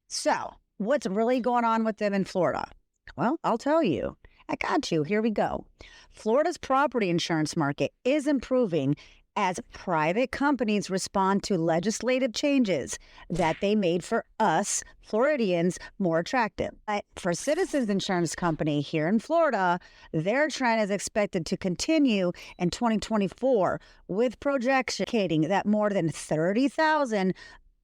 So, what's really going on with them in Florida? Well, I'll tell you. I got you. Here we go. Florida's property insurance market is improving as private companies respond to legislative changes that they made for us Floridians more attractive. But for Citizens Insurance Company here in Florida, their trend is expected to continue in 2024 with projections indicating that more than 30,000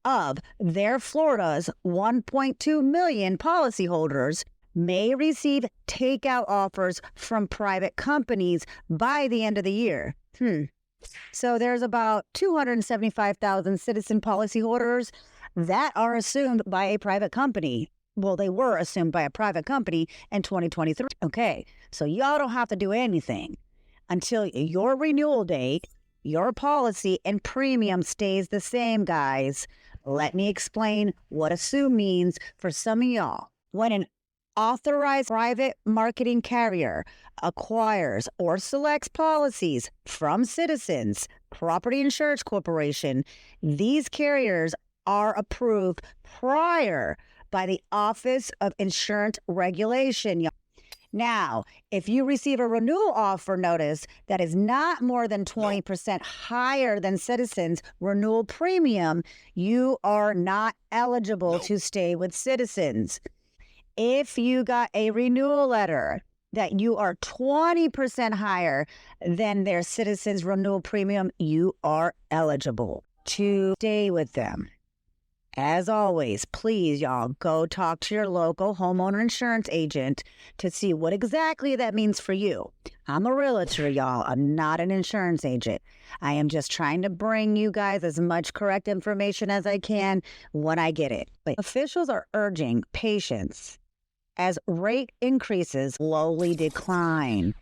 of their Florida's 1.2 million policyholders may receive takeout offers from private companies by the end of the year. So there's about 275,000 citizen policyholders that are assumed by a private company. Well, they were assumed by a private company in 2023. Okay, so y'all don't have to do anything until your renewal date. Your policy and premium stays the same, guys. Let me explain what assume means for some of y'all. When an authorized private marketing carrier acquires or selects policies from Citizens Property Insurance Corporation, these carriers are approved prior by the Office of Insurance Regulation. Now, if you receive a renewal offer notice that is not more than 20% higher than Citizens' renewal premium, you are not eligible to stay with Citizens. If you got a renewal letter that you are 20% higher than their Citizens renewal premium, you are eligible to stay with them. As always, please, y'all, go talk to your local homeowner insurance agent to see what exactly that means for you. I'm a realtor, y'all. I'm not an insurance agent. I am just trying to bring you guys as much correct information as I can when I get it. But officials are urging patience as rate increases slowly decline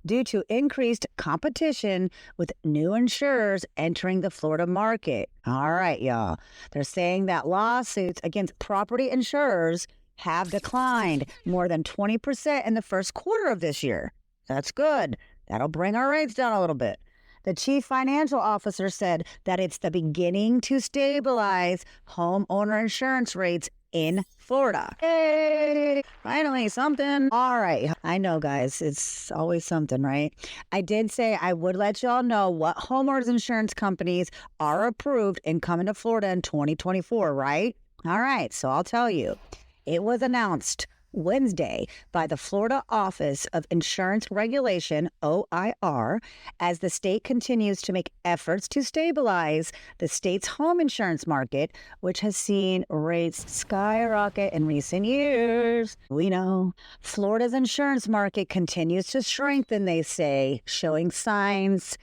due to increased competition with new insurers entering the Florida market. All right, y'all. They're saying that lawsuits against property insurers have declined more than 20% in the first quarter of this year. That's good. That'll bring our rates down a little bit. The chief financial officer said that it's the beginning to stabilize homeowner insurance rates in Florida. Yay! Finally, something. All right. I know, guys. It's always something, right? I did say I would let y'all know what homeowners insurance companies are approved and coming to Florida in 2024, right? All right. So I'll tell you. It was announced Wednesday by the Florida Office of Insurance Regulation, OIR, as the state continues to make efforts to stabilize the state's home insurance market, which has seen rates skyrocket in recent years. We know Florida's insurance market continues to strengthen, they say, showing signs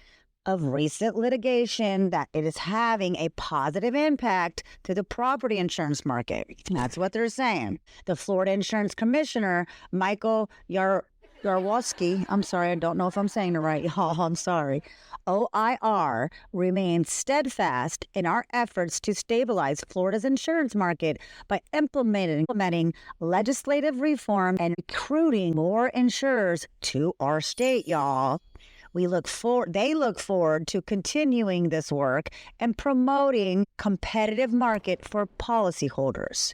of recent litigation that it is having a positive impact to the property insurance market. That's what they're saying. The Florida Insurance Commissioner, Michael Yarwowski, I'm sorry, I don't know if I'm saying it right, y'all, I'm sorry. OIR remains steadfast in our efforts to stabilize Florida's insurance market by implementing legislative reform and recruiting more insurers to our state, y'all. They look forward to continuing this work and promoting competitive market for policyholders.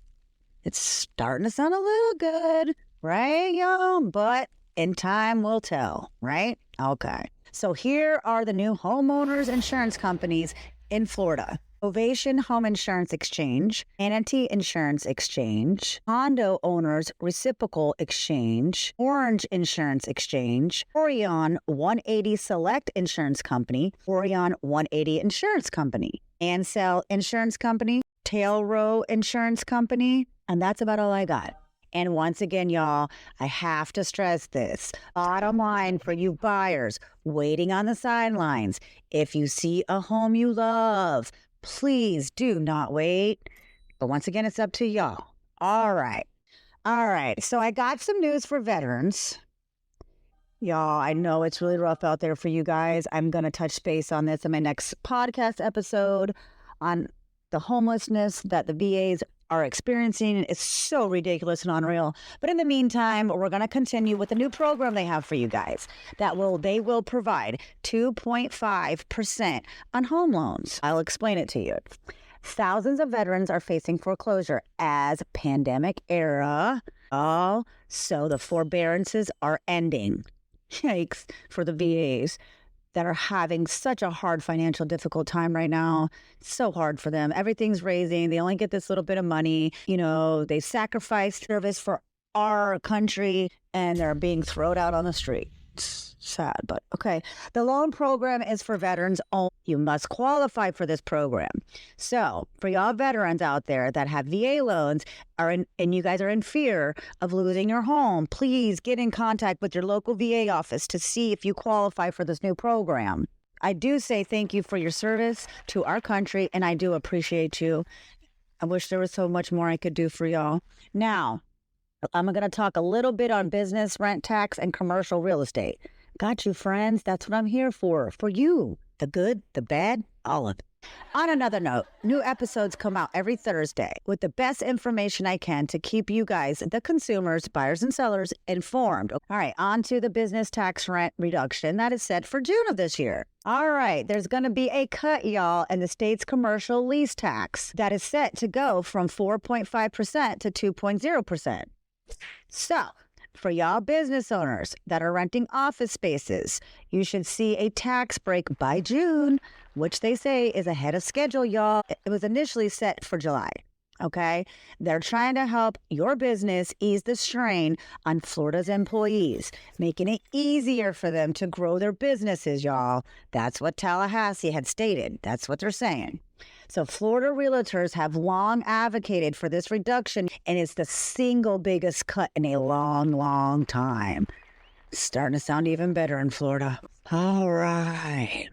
It's starting to sound a little good, right, y'all? But in time will tell, right? Okay. So here are the new homeowners insurance companies in Florida. Ovation Home Insurance Exchange, Manatee Insurance Exchange, Condo Owners Reciprocal Exchange, Orange Insurance Exchange, Orion 180 Select Insurance Company, Orion 180 Insurance Company, Ansell Insurance Company, Tailrow Insurance Company, and that's about all I got. And once again, y'all, I have to stress this. Bottom line for you buyers waiting on the sidelines, if you see a home you love, please do not wait. But once again, it's up to y'all. All right. So I got some news for veterans. Y'all, I know it's really rough out there for you guys. I'm going to touch base on this in my next podcast episode on the homelessness that the VAs are experiencing. It's so ridiculous and unreal. But in the meantime, we're going to continue with the new program they have for you guys. They will provide 2.5% on home loans. I'll explain it to you. Thousands of veterans are facing foreclosure as pandemic era. Oh, so the forbearances are ending. Yikes for the VAs that are having such a hard financial difficult time right now. It's so hard for them. Everything's raising. They only get this little bit of money. You know, they sacrifice service for our country and they're being thrown out on the street. It's sad, but okay. The loan program is for veterans only. You must qualify for this program. So for y'all veterans out there that have VA loans and you guys are in fear of losing your home, please get in contact with your local VA office to see if you qualify for this new program. I do say thank you for your service to our country, and I do appreciate you. I wish there was so much more I could do for y'all. Now, I'm going to talk a little bit on business, rent tax, and commercial real estate. Got you, friends. That's what I'm here for you. The good, the bad, all of it. On another note, new episodes come out every Thursday with the best information I can to keep you guys, the consumers, buyers and sellers, informed. All right, on to the business tax rent reduction that is set for June of this year. All right, there's going to be a cut, y'all, in the state's commercial lease tax that is set to go from 4.5% to 2.0%. So, for y'all business owners that are renting office spaces, you should see a tax break by June, which they say is ahead of schedule, y'all. It was initially set for July, okay? They're trying to help your business ease the strain on Florida's employees, making it easier for them to grow their businesses, y'all. That's what Tallahassee had stated. That's what they're saying. So Florida realtors have long advocated for this reduction, and it's the single biggest cut in a long, long time. It's starting to sound even better in Florida. All right,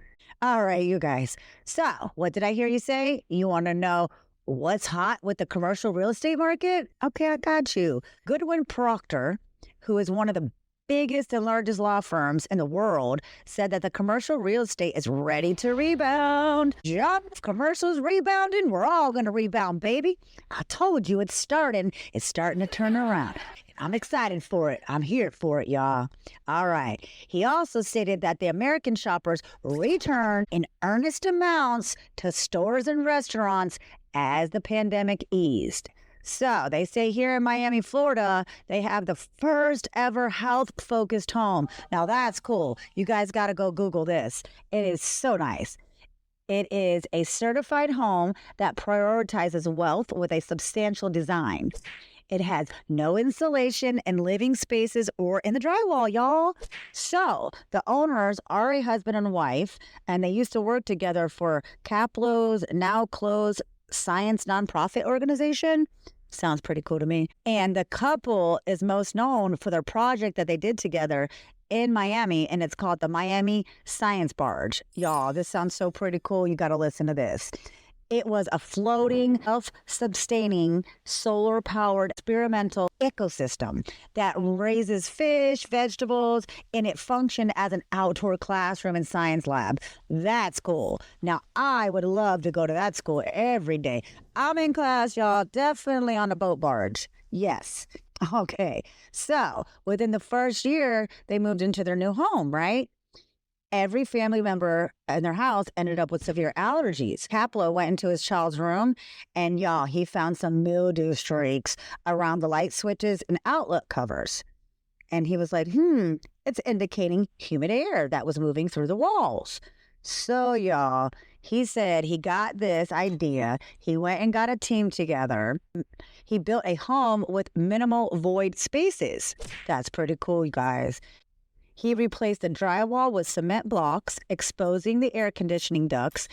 you guys. So what did I hear you say? You want to know What's hot with the commercial real estate market? Okay, I got you. Goodwin Procter, who is one of the biggest and largest law firms in the world, said that the commercial real estate is ready to rebound. Job commercials rebounding. We're all going to rebound, baby. I told you it's starting. It's starting to turn around. I'm excited for it. I'm here for it, y'all. All right. He also stated that the American shoppers return in earnest amounts to stores and restaurants as the pandemic eased. So they say here in Miami, Florida, they have the first ever health-focused home. Now that's cool. You guys got to go Google this. It is so nice. It is a certified home that prioritizes wealth with a substantial design. It has no insulation in living spaces or in the drywall, y'all. So the owners are a husband and wife, and they used to work together for Kaplo's now closed science nonprofit organization. Sounds pretty cool to me. And the couple is most known for their project that they did together in Miami, and it's called the Miami Science Barge. Y'all, this sounds so pretty cool. You got to listen to this. It was a floating, self-sustaining, solar-powered experimental ecosystem that raises fish, vegetables, and it functioned as an outdoor classroom and science lab. That's cool. Now, I would love to go to that school every day. I'm in class, y'all, definitely on a boat barge. Yes. Okay. So, within the first year, they moved into their new home, right? Every family member in their house ended up with severe allergies. Kaplo went into his child's room, and y'all, he found some mildew streaks around the light switches and outlet covers. And he was like, it's indicating humid air that was moving through the walls. So, y'all, he said he got this idea. He went and got a team together. He built a home with minimal void spaces. That's pretty cool, you guys. He replaced the drywall with cement blocks, exposing the air conditioning ducts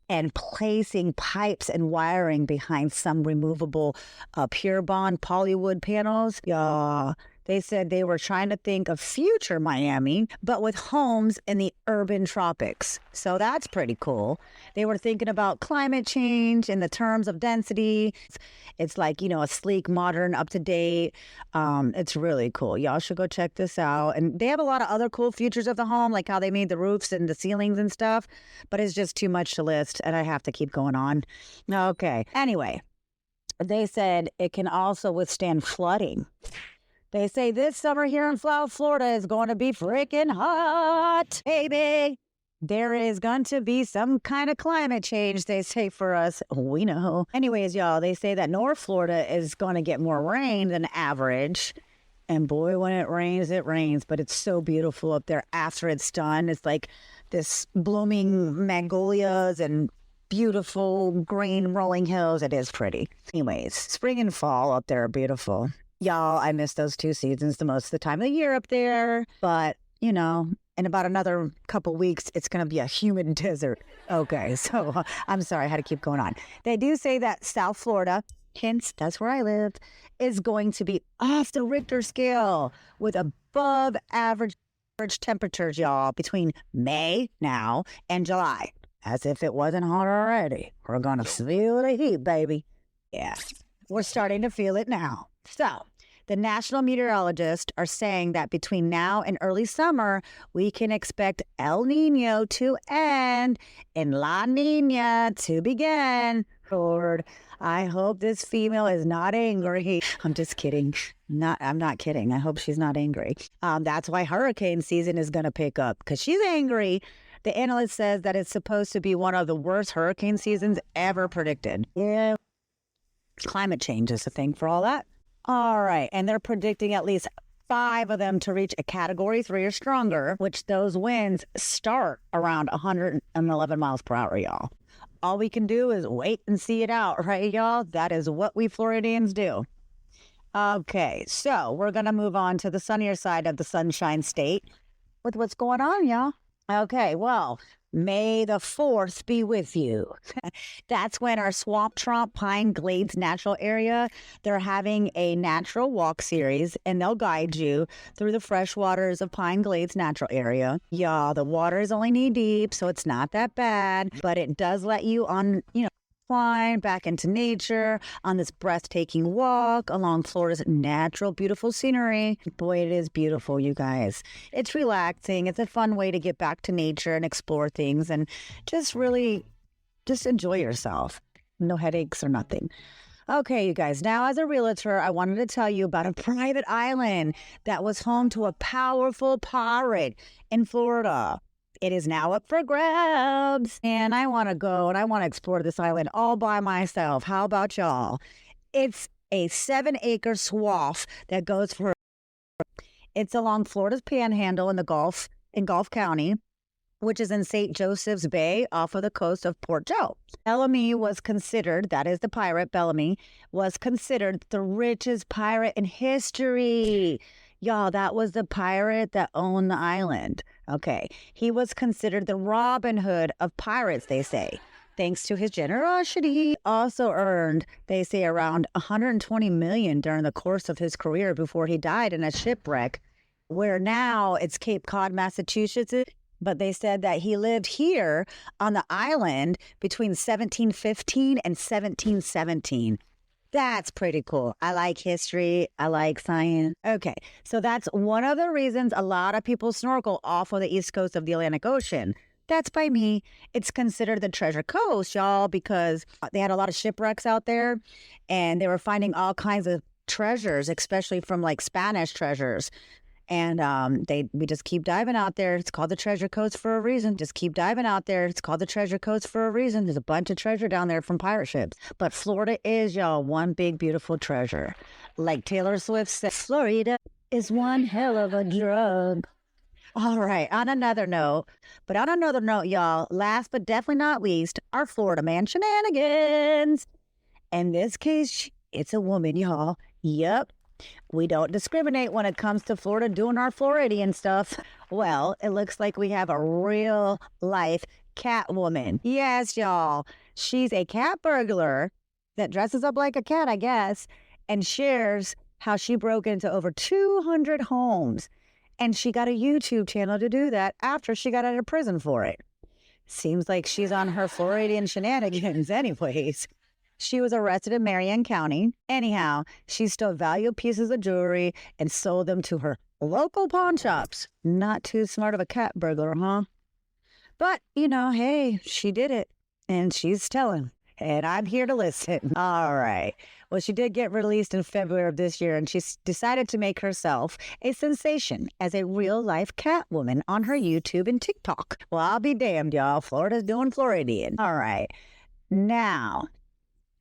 and placing pipes and wiring behind some removable pure bond polywood panels. Yeah, they said they were trying to think of future Miami, but with homes in the urban tropics. So that's pretty cool. They were thinking about climate change in the terms of density. It's like, a sleek, modern, up-to-date. It's really cool. Y'all should go check this out. And they have a lot of other cool features of the home, like how they made the roofs and the ceilings and stuff. But it's just too much to list, and I have to keep going on. Okay. Anyway, they said it can also withstand flooding. They say this summer here in Florida is going to be freaking hot, baby. There is going to be some kind of climate change, they say, for us. We know. Anyways, y'all, they say that North Florida is going to get more rain than average. And boy, when it rains. But it's so beautiful up there after it's done. It's like this blooming magnolias and beautiful green rolling hills. It is pretty. Anyways, spring and fall up there are beautiful. Y'all, I miss those two seasons the most of the time of the year up there. But, in about another couple weeks, it's going to be a humid desert. Okay, so I'm sorry, I had to keep going on. They do say that South Florida, hence, that's where I live, is going to be off the Richter scale with above average temperatures, y'all, between May now and July. As if it wasn't hot already. We're going to feel the heat, baby. Yeah, we're starting to feel it now. So, the national meteorologists are saying that between now and early summer, we can expect El Nino to end and La Nina to begin. Lord, I hope this female is not angry. I'm just kidding. I'm not kidding. I hope she's not angry. That's why hurricane season is going to pick up, because she's angry. The analyst says that it's supposed to be one of the worst hurricane seasons ever predicted. Yeah, climate change is a thing for all that. All right. And they're predicting at least 5 of them to reach a Category 3 or stronger, which those winds start around 111 miles per hour, y'all. All we can do is wait and see it out, right, y'all? That is what we Floridians do. Okay. So we're going to move on to the sunnier side of the Sunshine State with what's going on, y'all. Okay. Well, May the 4th be with you. That's when our Swamp Tromp Pine Glades Natural Area, they're having a natural walk series, and they'll guide you through the fresh waters of Pine Glades Natural Area. Yeah, the water is only knee deep, so it's not that bad, but it does let you on, flying back into nature on this breathtaking walk along Florida's natural, beautiful scenery. Boy, it is beautiful, you guys. It's relaxing. It's a fun way to get back to nature and explore things and just really just enjoy yourself. No headaches or nothing. Okay, you guys, now as a realtor, I wanted to tell you about a private island that was home to a powerful pirate in Florida. It is now up for grabs, and I want to go and I want to explore this island all by myself. How about y'all? It's a 7-acre swath that goes for. It's along Florida's Panhandle in Gulf County, which is in St. Joseph's Bay off of the coast of Port Joe. Bellamy was considered, that is the pirate, Bellamy, was considered the richest pirate in history. Y'all, that was the pirate that owned the island. Okay. He was considered the Robin Hood of pirates, they say. Thanks to his generosity, he also earned, they say, around $120 million during the course of his career before he died in a shipwreck, where now it's Cape Cod, Massachusetts. But they said that he lived here on the island between 1715 and 1717. That's pretty cool. I like history. I like science. Okay, so that's one of the reasons a lot of people snorkel off of the east coast of the Atlantic Ocean. That's by me. It's considered the treasure coast, y'all, because they had a lot of shipwrecks out there, and they were finding all kinds of treasures, especially from like Spanish treasures. And we just keep diving out there. It's called the Treasure Coast for a reason. Just keep diving out there. It's called the Treasure Coast for a reason. There's a bunch of treasure down there from pirate ships. But Florida is, y'all, one big, beautiful treasure. Like Taylor Swift said, Florida is one hell of a drug. All right, on another note, y'all, last but definitely not least, our Florida man shenanigans. In this case, it's a woman, y'all. Yep. We don't discriminate when it comes to Florida doing our Floridian stuff. Well, it looks like we have a real life cat woman. Yes, y'all. She's a cat burglar that dresses up like a cat, I guess, and shares how she broke into over 200 homes. And she got a YouTube channel to do that after she got out of prison for it. Seems like she's on her Floridian shenanigans anyways. She was arrested in Marion County. Anyhow, she stole valuable pieces of jewelry and sold them to her local pawn shops. Not too smart of a cat burglar, huh? But, hey, she did it. And she's telling. And I'm here to listen. All right. Well, she did get released in February of this year, and she decided to make herself a sensation as a real-life cat woman on her YouTube and TikTok. Well, I'll be damned, y'all. Florida's doing Floridian. All right. Now,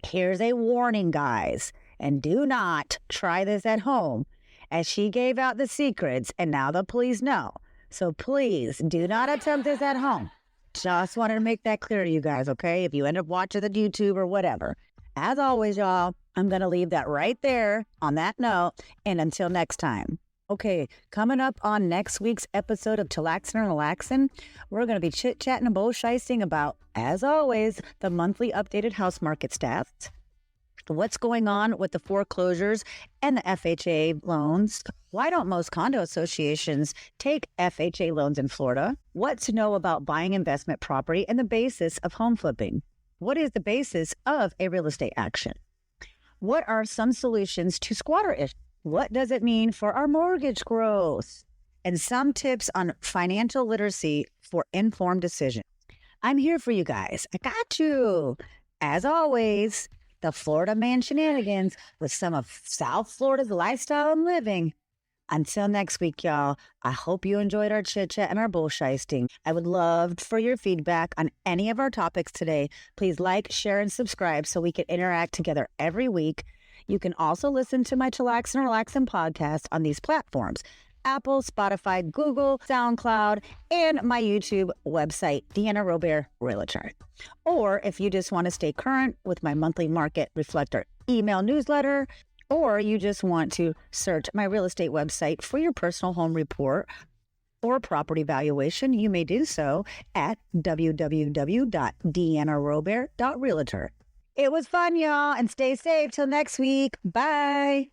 here's a warning, guys, and do not try this at home, as she gave out the secrets, and now the police know. So please do not attempt this at home. Just wanted to make that clear to you guys, okay? If you end up watching the YouTube or whatever. As always, y'all, I'm going to leave that right there on that note, and until next time. Okay, coming up on next week's episode of Chillaxin Relaxin, we're going to be chit-chatting and bullshitting about, as always, the monthly updated house market stats, what's going on with the foreclosures and the FHA loans, why don't most condo associations take FHA loans in Florida, what to know about buying investment property and the basis of home flipping, what is the basis of a real estate action, what are some solutions to squatter issues, what does it mean for our mortgage growth, and some tips on financial literacy for informed decisions. I'm here for you guys. I got you. As always, the Florida man shenanigans with some of South Florida's lifestyle and living. Until next week, y'all, I hope you enjoyed our chit-chat and our bullshitting. I would love for your feedback on any of our topics today. Please like, share, and subscribe so we can interact together every week. You can also listen to my Chillaxin Relaxin podcast on these platforms: Apple, Spotify, Google, SoundCloud, and my YouTube website, Deanna Robert Realtor. Or if you just want to stay current with my monthly Market Reflector email newsletter, or you just want to search my real estate website for your personal home report or property valuation, you may do so at www.deannarobert.realtor. It was fun, y'all, and stay safe till next week. Bye.